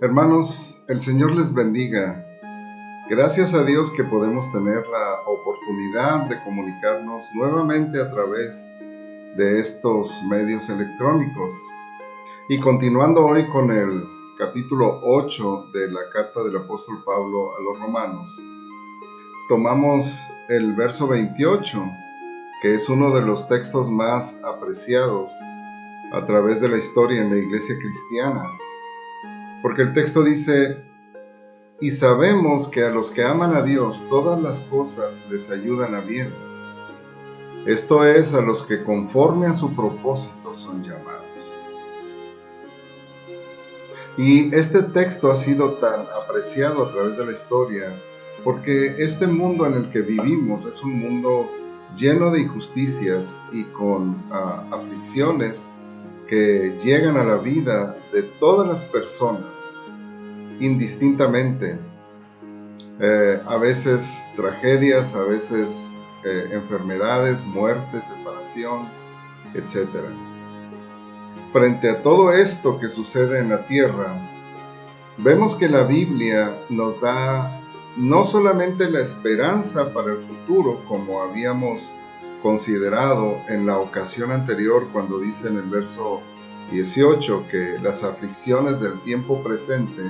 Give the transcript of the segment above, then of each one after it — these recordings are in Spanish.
Hermanos, el Señor les bendiga. Gracias a Dios que podemos tener la oportunidad de comunicarnos nuevamente a través de estos medios electrónicos. Y continuando hoy con el capítulo 8 de la carta del apóstol Pablo a los romanos, tomamos el verso 28, que es uno de los textos más apreciados a través de la historia en la iglesia cristiana. Porque el texto dice: y sabemos que a los que aman a Dios todas las cosas les ayudan a bien. Esto es, a los que conforme a su propósito son llamados. Y este texto ha sido tan apreciado a través de la historia porque este mundo en el que vivimos es un mundo lleno de injusticias y con aflicciones que llegan a la vida de todas las personas indistintamente. A veces tragedias, a veces enfermedades, muerte, separación, etc. Frente a todo esto que sucede en la tierra, vemos que la Biblia nos da no solamente la esperanza para el futuro, como habíamos considerado en la ocasión anterior cuando dice en el verso 18 que las aflicciones del tiempo presente,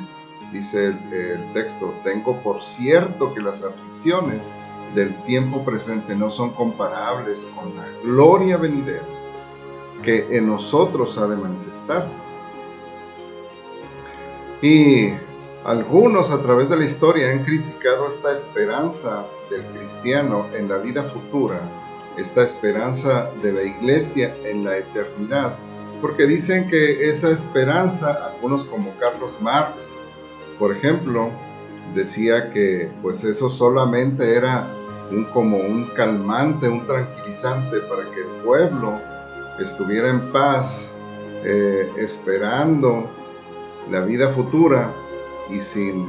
dice el texto: tengo por cierto que las aflicciones del tiempo presente no son comparables con la gloria venidera que en nosotros ha de manifestarse. Y algunos a través de la historia han criticado esta esperanza del cristiano en la vida futura, esta esperanza de la iglesia en la eternidad, porque dicen que esa esperanza, algunos como Carlos Marx, por ejemplo, decía que pues eso solamente era como un calmante, un tranquilizante para que el pueblo estuviera en paz, esperando la vida futura y sin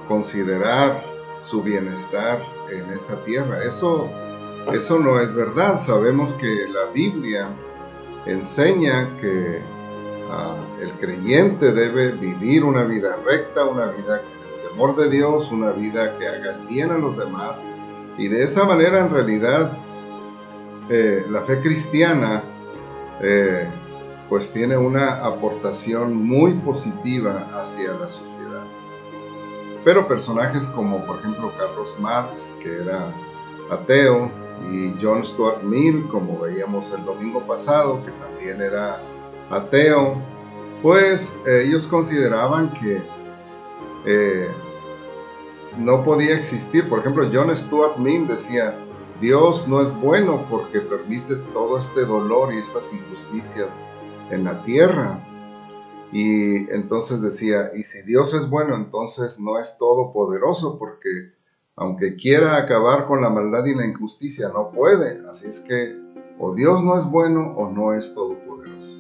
considerar su bienestar en esta tierra. Eso no es verdad. Sabemos que la Biblia enseña que el creyente debe vivir una vida recta, una vida con el temor de Dios, una vida que haga el bien a los demás, y de esa manera en realidad la fe cristiana pues tiene una aportación muy positiva hacia la sociedad. Pero personajes como por ejemplo Carlos Marx, que era ateo, y John Stuart Mill, como veíamos el domingo pasado, que también era ateo, pues ellos consideraban que no podía existir. Por ejemplo, John Stuart Mill decía: Dios no es bueno porque permite todo este dolor y estas injusticias en la tierra. Y entonces decía: y si Dios es bueno, entonces no es todopoderoso, porque aunque quiera acabar con la maldad y la injusticia, no puede. Así es que o Dios no es bueno o no es todopoderoso.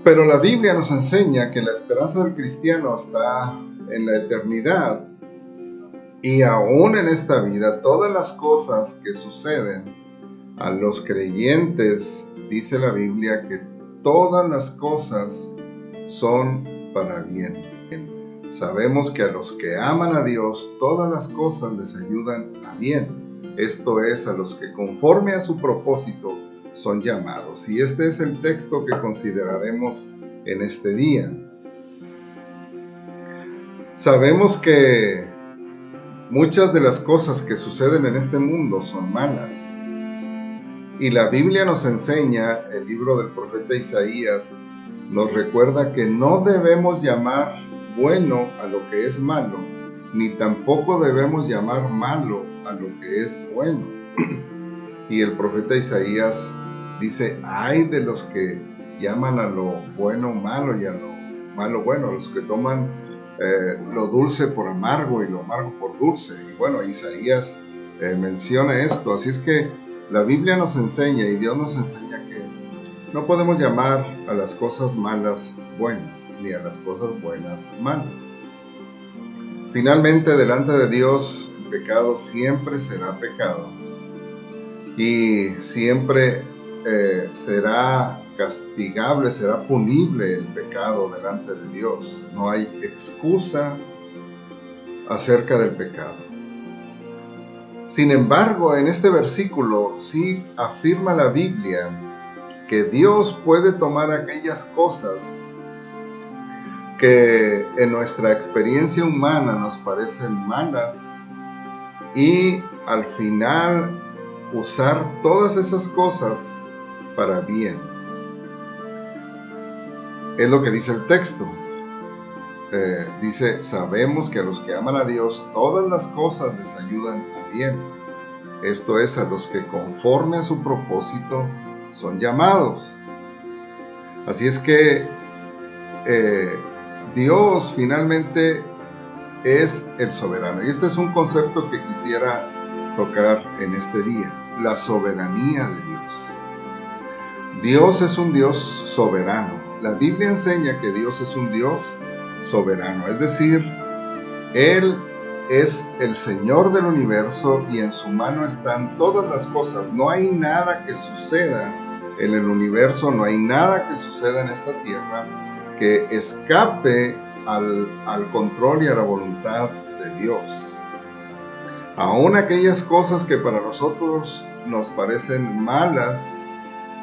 Pero la Biblia nos enseña que la esperanza del cristiano está en la eternidad, y aún en esta vida todas las cosas que suceden a los creyentes, dice la Biblia que todas las cosas son para bien. Sabemos que a los que aman a Dios todas las cosas les ayudan a bien. Esto es, a los que conforme a su propósito son llamados. Y este es el texto que consideraremos en este día. Sabemos que muchas de las cosas que suceden en este mundo son malas. Y la Biblia nos enseña, el libro del profeta Isaías nos recuerda que no debemos llamar bueno a lo que es malo, ni tampoco debemos llamar malo a lo que es bueno. Y el profeta Isaías dice: ay de los que llaman a lo bueno malo y a lo malo bueno, a los que toman lo dulce por amargo y lo amargo por dulce. Y bueno, Isaías menciona esto. Así es que la Biblia nos enseña, y Dios nos enseña, que no podemos llamar a las cosas malas buenas, ni a las cosas buenas malas. Finalmente, delante de Dios, el pecado siempre será pecado, y siempre será castigable, será punible el pecado delante de Dios. No hay excusa acerca del pecado. Sin embargo, en este versículo sí afirma la Biblia que Dios puede tomar aquellas cosas que en nuestra experiencia humana nos parecen malas y al final usar todas esas cosas para bien. Es lo que dice el texto. Dice, sabemos que a los que aman a Dios todas las cosas les ayudan a bien. Esto es, a los que conforme a su propósito son llamados. Así es que Dios finalmente es el soberano. Y este es un concepto que quisiera tocar en este día, la soberanía de Dios. Dios es un Dios soberano. La Biblia enseña que Dios es un Dios soberano, es decir, Él es el Señor del universo y en su mano están todas las cosas. No hay nada que suceda en el universo, no hay nada que suceda en esta tierra que escape al control y a la voluntad de Dios. Aún aquellas cosas que para nosotros nos parecen malas,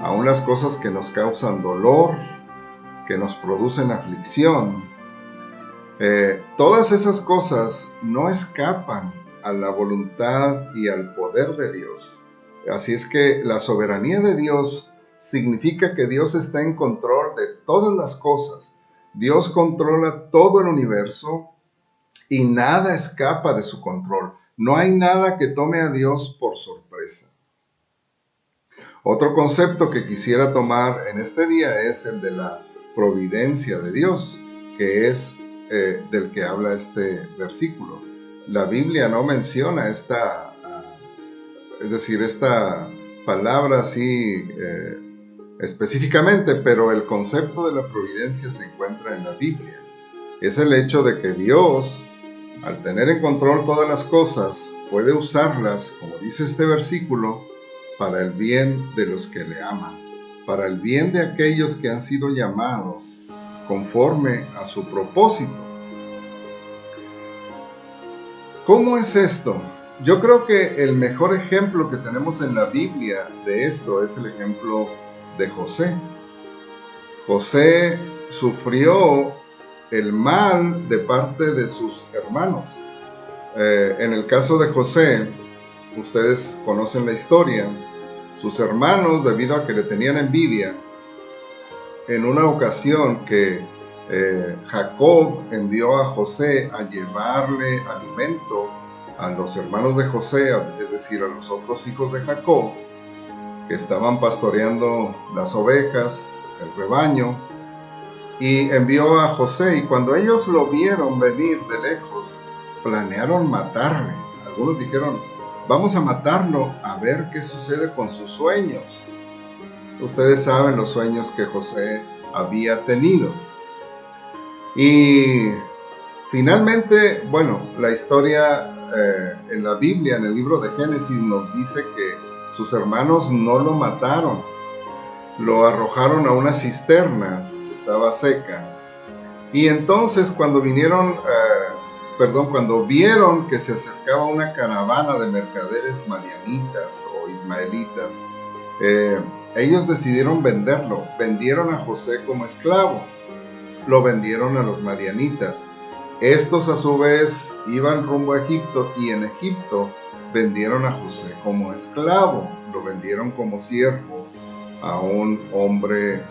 aún las cosas que nos causan dolor, que nos producen aflicción, todas esas cosas no escapan a la voluntad y al poder de Dios. Así es que la soberanía de Dios significa que Dios está en control de todas las cosas. Dios controla todo el universo y nada escapa de su control. No hay nada que tome a Dios por sorpresa. Otro concepto que quisiera tomar en este día es el de la providencia de Dios, que es del que habla este versículo. La Biblia no menciona esta palabra así específicamente, pero el concepto de la providencia se encuentra en la Biblia. Es el hecho de que Dios, al tener en control todas las cosas, puede usarlas, como dice este versículo, para el bien de los que le aman, para el bien de aquellos que han sido llamados conforme a su propósito. ¿Cómo es esto? Yo creo que el mejor ejemplo que tenemos en la Biblia de esto es el ejemplo de José. José sufrió el mal de parte de sus hermanos. En el caso de José, ustedes conocen la historia. Sus hermanos, debido a que le tenían envidia, en una ocasión que Jacob envió a José a llevarle alimento a los hermanos de José, es decir, a los otros hijos de Jacob, que estaban pastoreando las ovejas, el rebaño, y envió a José, y cuando ellos lo vieron venir de lejos, planearon matarle. Algunos dijeron, vamos a matarlo a ver qué sucede con sus sueños. Ustedes saben los sueños que José había tenido. Y finalmente, bueno, la historia en la Biblia, en el libro de Génesis, nos dice que sus hermanos no lo mataron. Lo arrojaron a una cisterna que estaba seca. Y entonces cuando cuando vieron que se acercaba una caravana de mercaderes madianitas o ismaelitas, ellos decidieron venderlo. Vendieron a José como esclavo. Lo vendieron a los madianitas. Estos a su vez iban rumbo a Egipto y en Egipto vendieron a José como esclavo. Lo vendieron como siervo a un hombre,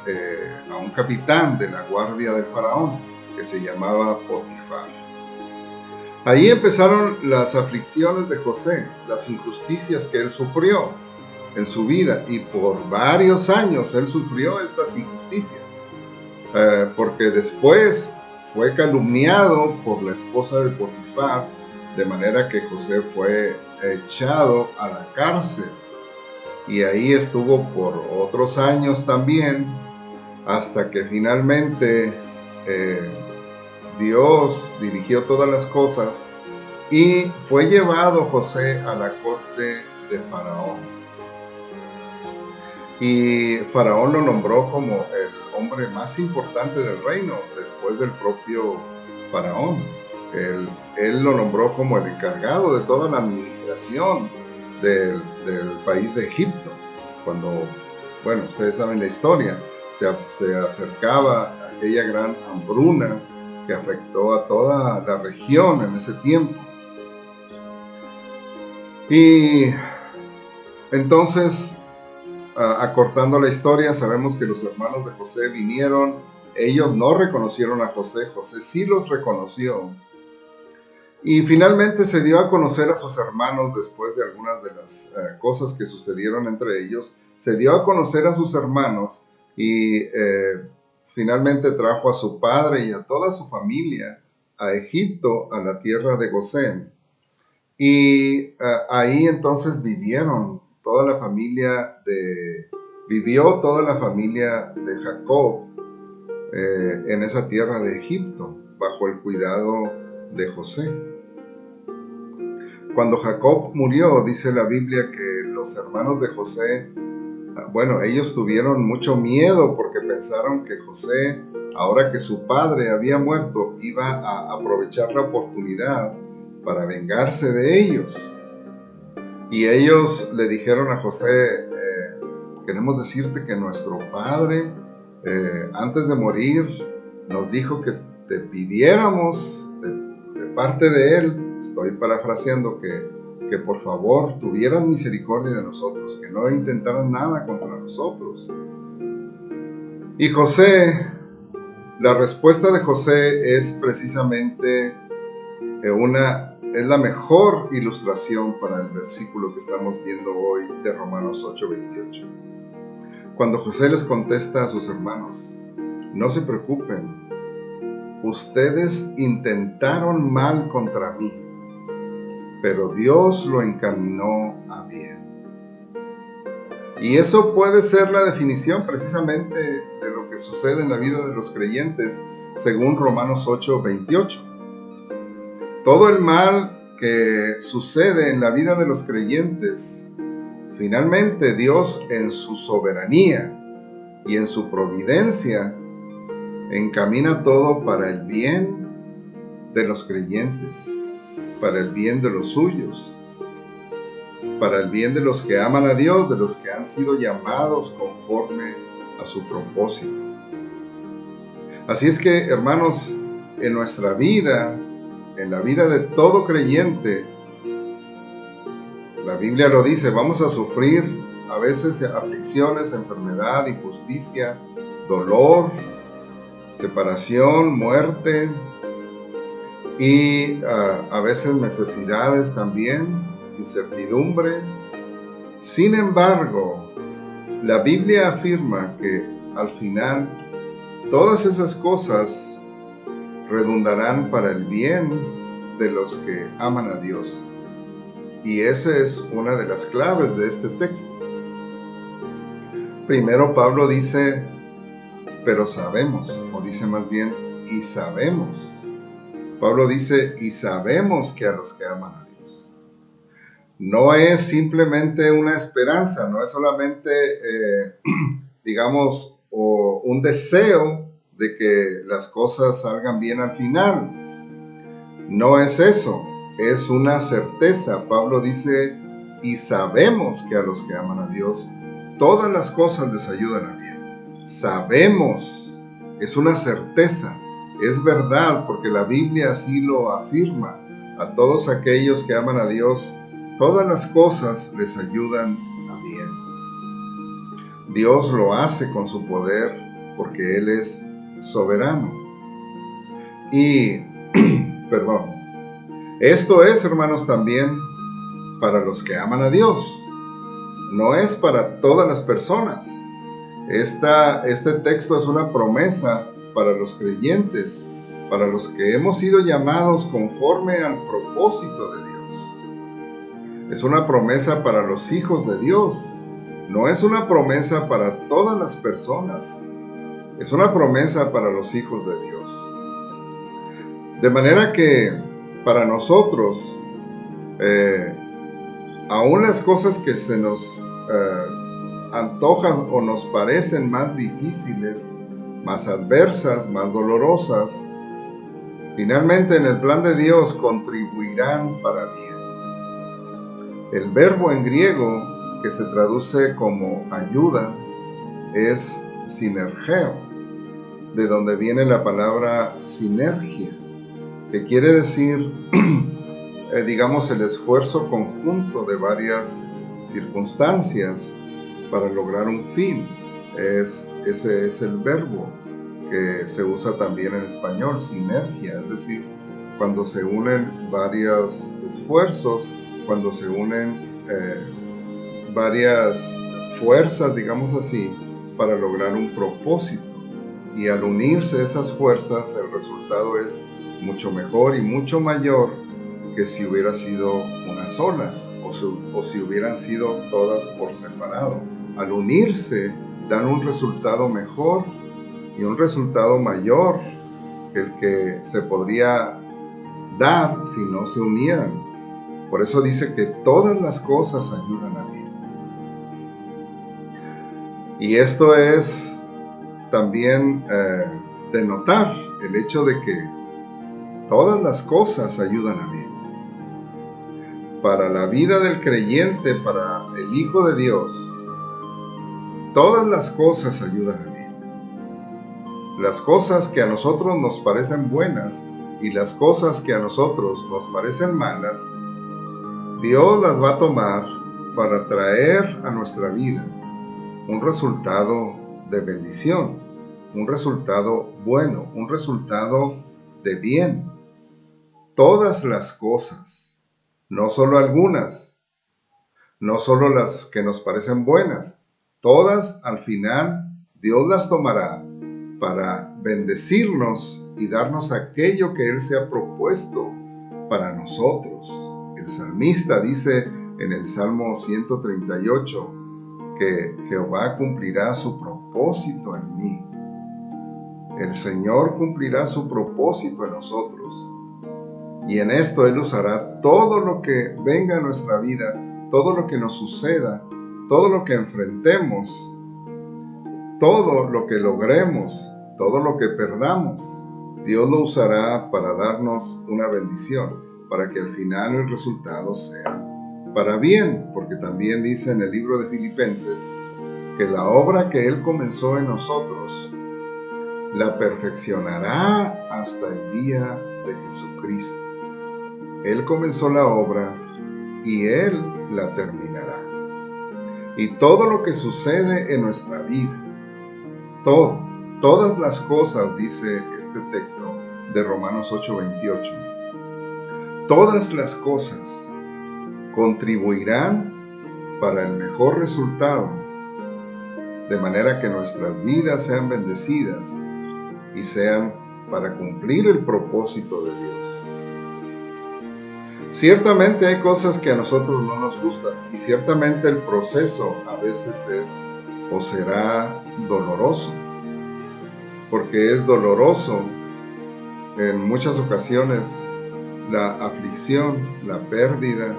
a un capitán de la guardia del faraón que se llamaba Potifar. Ahí empezaron las aflicciones de José, las injusticias que él sufrió en su vida, y por varios años él sufrió estas injusticias, porque después fue calumniado por la esposa de Potifar, de manera que José fue echado a la cárcel, y ahí estuvo por otros años también, hasta que finalmente Dios dirigió todas las cosas y fue llevado José a la corte de Faraón. y Faraón lo nombró como el hombre más importante del reino, después del propio Faraón. Él lo nombró como el encargado de toda la administración del país de Egipto. Cuando, bueno, ustedes saben la historia, se acercaba aquella gran hambruna que afectó a toda la región en ese tiempo. Y entonces, acortando la historia, sabemos que los hermanos de José vinieron. Ellos no reconocieron a José, José sí los reconoció. Y finalmente se dio a conocer a sus hermanos después de algunas de las cosas que sucedieron entre ellos. Se dio a conocer a sus hermanos y finalmente trajo a su padre y a toda su familia a Egipto, a la tierra de Gosén. Y ahí entonces vivió toda la familia de Jacob en esa tierra de Egipto, bajo el cuidado de José. Cuando Jacob murió, dice la Biblia que los hermanos de José, bueno, ellos tuvieron mucho miedo porque pensaron que José, ahora que su padre había muerto, iba a aprovechar la oportunidad para vengarse de ellos. Y ellos le dijeron a José, queremos decirte que nuestro padre, antes de morir, nos dijo que te pidiéramos de parte de él, estoy parafraseando, que por favor tuvieras misericordia de nosotros, que no intentaras nada contra nosotros. Y José, la respuesta de José es precisamente es la mejor ilustración para el versículo que estamos viendo hoy de Romanos 8:28. Cuando José les contesta a sus hermanos, no se preocupen, ustedes intentaron mal contra mí, pero Dios lo encaminó a bien. Y eso puede ser la definición precisamente de lo que sucede en la vida de los creyentes, según Romanos 8:28. Todo el mal que sucede en la vida de los creyentes, finalmente Dios en su soberanía y en su providencia encamina todo para el bien de los creyentes, para el bien de los suyos, para el bien de los que aman a Dios, de los que han sido llamados conforme a su propósito. Así es que, hermanos, en nuestra vida, en la vida de todo creyente, la Biblia lo dice, vamos a sufrir a veces aflicciones, enfermedad, injusticia, dolor, separación, muerte y a veces necesidades también, incertidumbre. Sin embargo, la Biblia afirma que al final todas esas cosas redundarán para el bien de los que aman a Dios. Y esa es una de las claves de este texto. Primero Pablo dice, pero sabemos, o dice más bien, y sabemos. Pablo dice, y sabemos que a los que aman a Dios. No es simplemente una esperanza, no es solamente, digamos, un deseo de que las cosas salgan bien al final. No es eso, es una certeza. Pablo dice, y sabemos que a los que aman a Dios, todas las cosas les ayudan a bien. Sabemos, es una certeza, es verdad, porque la Biblia así lo afirma. A todos aquellos que aman a Dios, todas las cosas les ayudan a bien. Dios lo hace con su poder porque Él es soberano. Y, perdón, esto es, hermanos, también para los que aman a Dios. No es para todas las personas. Este texto es una promesa para los creyentes, para los que hemos sido llamados conforme al propósito de Dios. Es una promesa para los hijos de Dios. No es una promesa para todas las personas. Es una promesa para los hijos de Dios. De manera que para nosotros, aún las cosas que se nos antojan o nos parecen más difíciles, más adversas, más dolorosas, finalmente en el plan de Dios contribuirán para bien. El verbo en griego que se traduce como ayuda es sinergeo, de donde viene la palabra sinergia, que quiere decir, digamos, el esfuerzo conjunto de varias circunstancias para lograr un fin. Ese es el verbo que se usa también en español, sinergia, es decir, cuando se unen varios esfuerzos, cuando se unen varias fuerzas, digamos así, para lograr un propósito. Y al unirse esas fuerzas, el resultado es mucho mejor y mucho mayor que si hubiera sido una sola o si hubieran sido todas por separado. Al unirse, dan un resultado mejor y un resultado mayor que el que se podría dar si no se unieran. Por eso dice que todas las cosas ayudan a bien. Y esto es también de notar el hecho de que todas las cosas ayudan a bien. Para la vida del creyente, para el Hijo de Dios, todas las cosas ayudan a bien. Las cosas que a nosotros nos parecen buenas y las cosas que a nosotros nos parecen malas, Dios las va a tomar para traer a nuestra vida un resultado de bendición, un resultado bueno, un resultado de bien. Todas las cosas, no solo algunas, no solo las que nos parecen buenas, todas al final Dios las tomará para bendecirnos y darnos aquello que Él se ha propuesto para nosotros. El salmista dice en el Salmo 138 que Jehová cumplirá su propósito en mí. El Señor cumplirá su propósito en nosotros. Y en esto Él usará todo lo que venga a nuestra vida, todo lo que nos suceda, todo lo que enfrentemos, todo lo que logremos, todo lo que perdamos. Dios lo usará para darnos una bendición, para que al final el resultado sea para bien, porque también dice en el libro de Filipenses que la obra que Él comenzó en nosotros la perfeccionará hasta el día de Jesucristo. Él comenzó la obra y Él la terminará. Y todo lo que sucede en nuestra vida, todas las cosas, dice este texto de Romanos 8:28, todas las cosas contribuirán para el mejor resultado, de manera que nuestras vidas sean bendecidas y sean para cumplir el propósito de Dios. Ciertamente hay cosas que a nosotros no nos gustan y ciertamente el proceso a veces es o será doloroso, porque es doloroso en muchas ocasiones la aflicción, la pérdida.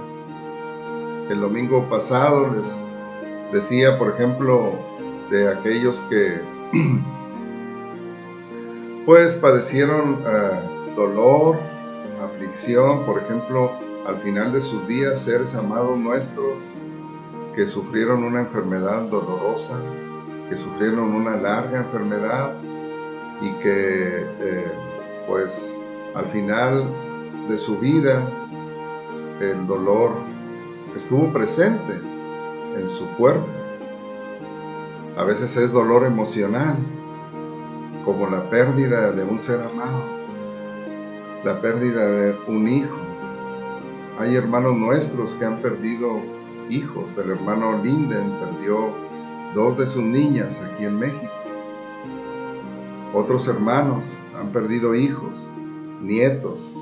El domingo pasado les decía, por ejemplo, de aquellos que pues padecieron dolor, aflicción, por ejemplo, al final de sus días, seres amados nuestros que sufrieron una enfermedad dolorosa, que sufrieron una larga enfermedad y que pues al final de su vida el dolor estuvo presente en su cuerpo. A veces es dolor emocional, como la pérdida de un ser amado, la pérdida de un hijo. Hay hermanos nuestros que han perdido hijos. El hermano Linden perdió 2 de sus niñas aquí en México. Otros hermanos han perdido hijos, nietos,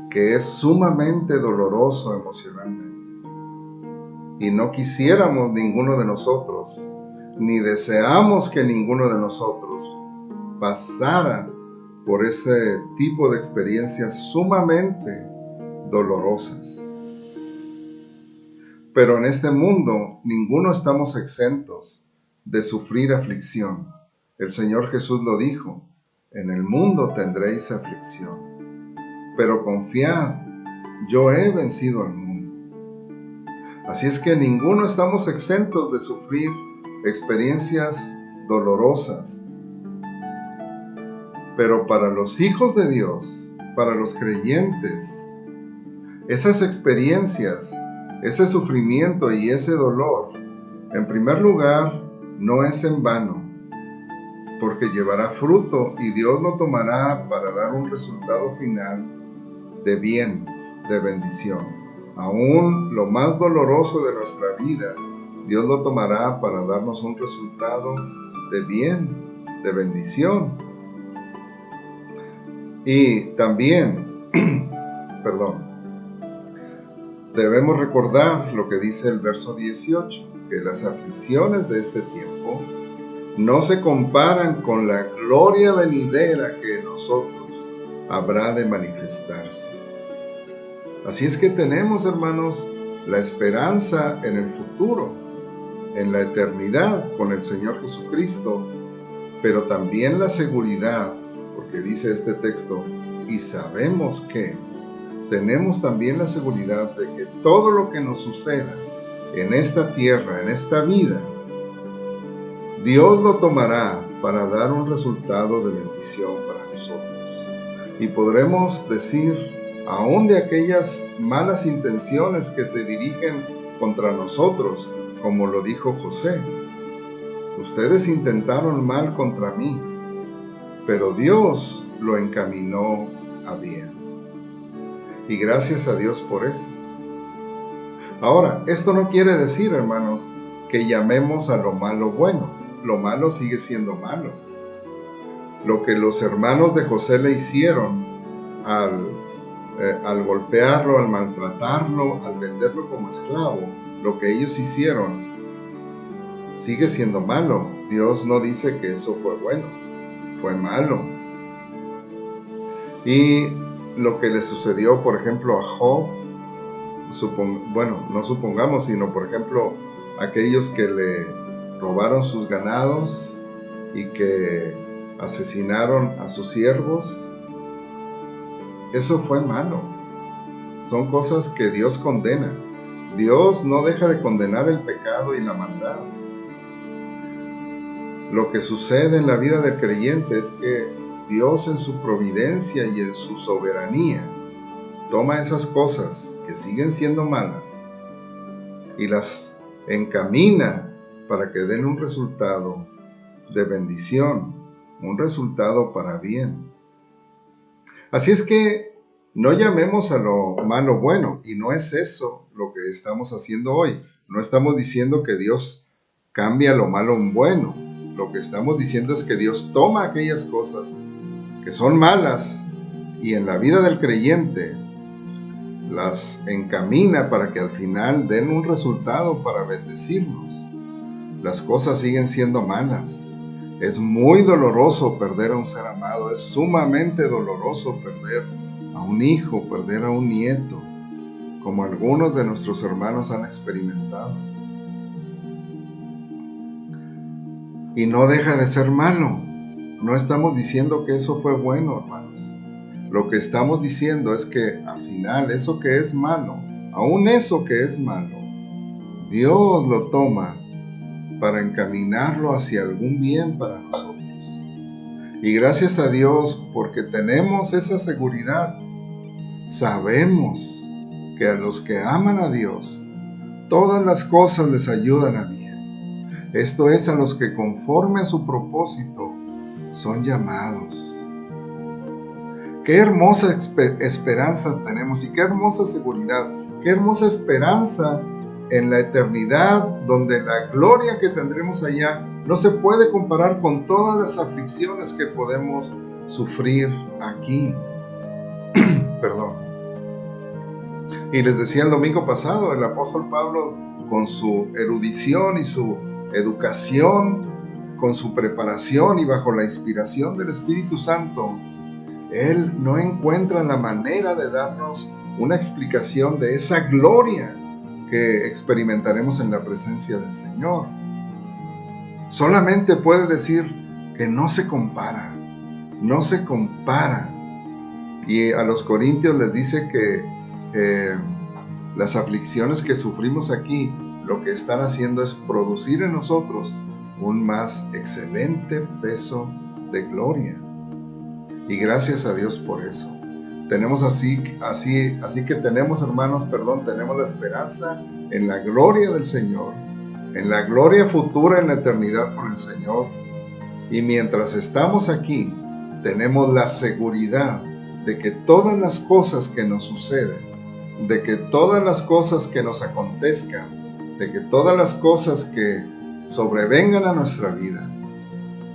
que es sumamente doloroso emocionalmente. Y no quisiéramos ninguno de nosotros, ni deseamos que ninguno de nosotros pasara por ese tipo de experiencias sumamente dolorosas. Pero en este mundo ninguno estamos exentos de sufrir aflicción. El Señor Jesús lo dijo: en el mundo tendréis aflicción, pero confiad, yo he vencido al mundo. Así es que ninguno estamos exentos de sufrir experiencias dolorosas. Pero para los hijos de Dios, para los creyentes, esas experiencias, ese sufrimiento y ese dolor, en primer lugar, no es en vano, porque llevará fruto y Dios lo tomará para dar un resultado final de bien, de bendición. Aún lo más doloroso de nuestra vida, Dios lo tomará para darnos un resultado de bien, de bendición. Y también, debemos recordar lo que dice el verso 18, que las aflicciones de este tiempo no se comparan con la gloria venidera que en nosotros habrá de manifestarse. Así es que tenemos, hermanos, la esperanza en el futuro, en la eternidad con el Señor Jesucristo, pero también la seguridad, porque dice este texto, y sabemos que tenemos también la seguridad de que todo lo que nos suceda en esta tierra, en esta vida, Dios lo tomará para dar un resultado de bendición para nosotros. Y podremos decir, aún de aquellas malas intenciones que se dirigen contra nosotros, como lo dijo José: ustedes intentaron mal contra mí, pero Dios lo encaminó a bien. Y gracias a Dios por eso. Ahora, esto no quiere decir, hermanos, que llamemos a lo malo bueno. Lo malo sigue siendo malo. Lo que los hermanos de José le hicieron al golpearlo, al maltratarlo, al venderlo como esclavo, lo que ellos hicieron sigue siendo malo. Dios no dice que eso fue bueno, fue malo. Y lo que le sucedió, por ejemplo, a Job, no supongamos, sino por ejemplo, aquellos que le robaron sus ganados y que asesinaron a sus siervos, eso fue malo. Son cosas que Dios condena. Dios no deja de condenar el pecado y la maldad. Lo que sucede en la vida del creyente es que Dios, en su providencia y en su soberanía, toma esas cosas que siguen siendo malas y las encamina para que den un resultado de bendición, un resultado para bien. Así es que no llamemos a lo malo bueno, y no es eso lo que estamos haciendo hoy. No estamos diciendo que Dios cambia lo malo en bueno. Lo que estamos diciendo es que Dios toma aquellas cosas que son malas y en la vida del creyente las encamina para que al final den un resultado para bendecirnos. Las cosas siguen siendo malas. Es muy doloroso perder a un ser amado. Es sumamente doloroso perder a un hijo, perder a un nieto, como algunos de nuestros hermanos han experimentado. Y no deja de ser malo. No estamos diciendo que eso fue bueno, hermanos. Lo que estamos diciendo es que al final eso que es malo, aún eso que es malo, Dios lo toma para encaminarlo hacia algún bien para nosotros. Y gracias a Dios, porque tenemos esa seguridad, sabemos que a los que aman a Dios, todas las cosas les ayudan a bien. Esto es, a los que conforme a su propósito son llamados. Qué hermosa esperanza tenemos y qué hermosa seguridad, qué hermosa esperanza en la eternidad, donde la gloria que tendremos allá no se puede comparar con todas las aflicciones que podemos sufrir aquí. Y les decía el domingo pasado, el apóstol Pablo, con su erudición y su educación, con su preparación y bajo la inspiración del Espíritu Santo, él no encuentra la manera de darnos una explicación de esa gloria que experimentaremos en la presencia del Señor. Solamente puede decir que no se compara, no se compara. Y a los corintios les dice que las aflicciones que sufrimos aquí, lo que están haciendo es producir en nosotros un más excelente peso de gloria. Y gracias a Dios por eso. Tenemos así que tenemos, hermanos, tenemos la esperanza en la gloria del Señor, en la gloria futura en la eternidad con el Señor. Y mientras estamos aquí, tenemos la seguridad de que todas las cosas que nos suceden, de que todas las cosas que nos acontezcan, de que todas las cosas que sobrevengan a nuestra vida,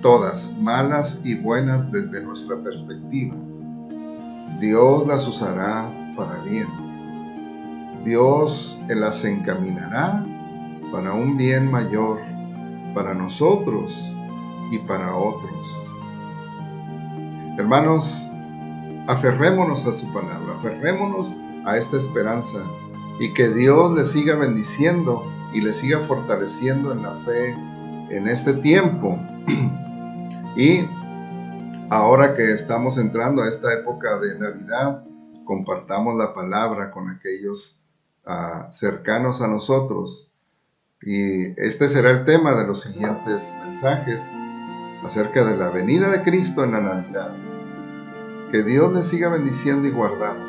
todas malas y buenas desde nuestra perspectiva, Dios las usará para bien. Dios las encaminará para un bien mayor, para nosotros y para otros. Hermanos, aferrémonos a su palabra, aferrémonos a esta esperanza y que Dios les siga bendiciendo y les siga fortaleciendo en la fe en este tiempo. Y ahora que estamos entrando a esta época de Navidad, compartamos la palabra con aquellos cercanos a nosotros. Y este será el tema de los siguientes mensajes acerca de la venida de Cristo en la Navidad. Que Dios les siga bendiciendo y guardando.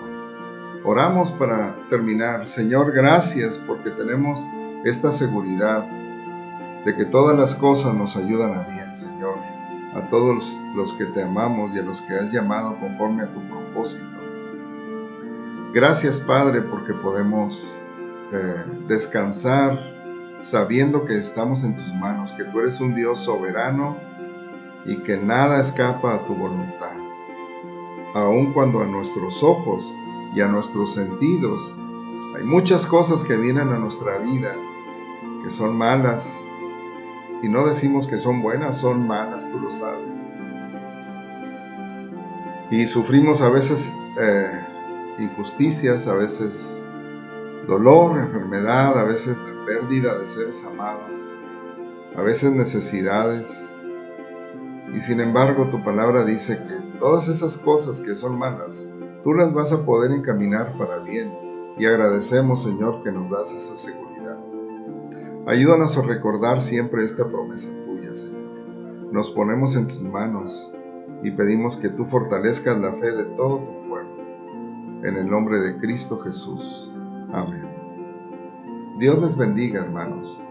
Oramos para terminar. Señor, gracias porque tenemos esta seguridad de que todas las cosas nos ayudan a bien, Señor. A todos los que te amamos y a los que has llamado conforme a tu propósito. Gracias, Padre, porque podemos descansar sabiendo que estamos en tus manos, que tú eres un Dios soberano y que nada escapa a tu voluntad. Aun cuando a nuestros ojos y a nuestros sentidos hay muchas cosas que vienen a nuestra vida que son malas, y no decimos que son buenas, son malas, tú lo sabes. Y sufrimos a veces injusticias, a veces dolor, enfermedad, a veces la pérdida de seres amados, a veces necesidades. Y sin embargo, tu palabra dice que todas esas cosas que son malas, tú las vas a poder encaminar para bien. Y agradecemos, Señor, que nos das esa seguridad. Ayúdanos a recordar siempre esta promesa tuya, Señor. Nos ponemos en tus manos y pedimos que tú fortalezcas la fe de todo tu pueblo. En el nombre de Cristo Jesús. Amén. Dios les bendiga, hermanos.